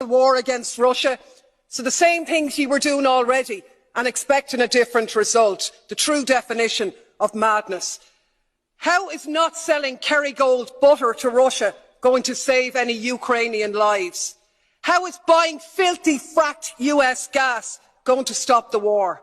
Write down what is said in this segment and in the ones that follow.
war against Russia. So the same things you were doing already and expecting a different result. The true definition of madness. How is not selling Kerrygold butter to Russia going to save any Ukrainian lives? How is buying filthy fracked US gas going to stop the war?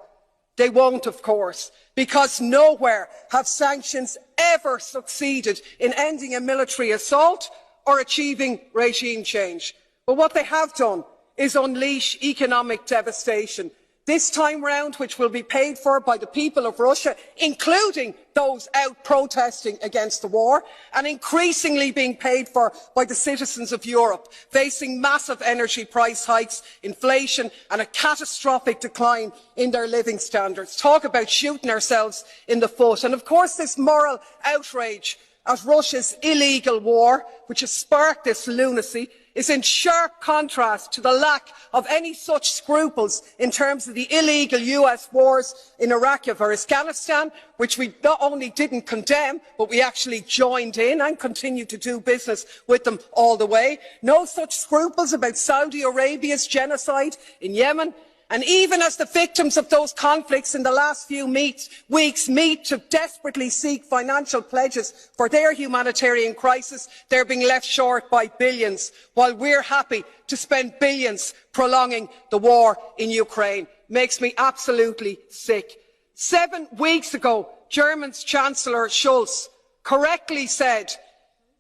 They won't, of course, because nowhere have sanctions ever succeeded in ending a military assault or achieving regime change. But what they have done is unleash economic devastation, this time round which will be paid for by the people of Russia, including those out protesting against the war, and increasingly being paid for by the citizens of Europe, facing massive energy price hikes, inflation and a catastrophic decline in their living standards. Talk about shooting ourselves in the foot. And of course this moral outrage at Russia's illegal war, which has sparked this lunacy, is in sharp contrast to the lack of any such scruples in terms of the illegal US wars in Iraq or Afghanistan, which we not only didn't condemn, but we actually joined in and continue to do business with them all the way. No such scruples about Saudi Arabia's genocide in Yemen. And even as the victims of those conflicts in the last few weeks meet to desperately seek financial pledges for their humanitarian crisis, they're being left short by billions, while we're happy to spend billions prolonging the war in Ukraine. Makes me absolutely sick. 7 weeks ago, Germany's Chancellor Schulz correctly said,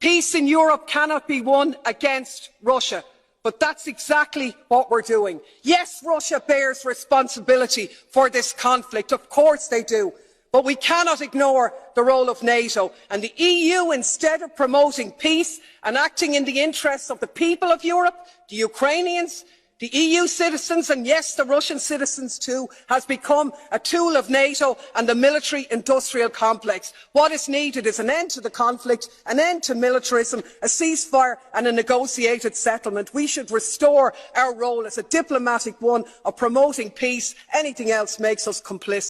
"Peace in Europe cannot be won against Russia." But that's exactly what we're doing. Yes, Russia bears responsibility for this conflict. Of course they do. But we cannot ignore the role of NATO. And the EU, instead of promoting peace and acting in the interests of the people of Europe, the Ukrainians, the EU citizens, and yes, the Russian citizens too, has become a tool of NATO and the military-industrial complex. What is needed is an end to the conflict, an end to militarism, a ceasefire and a negotiated settlement. We should restore our role as a diplomatic one of promoting peace. Anything else makes us complicit.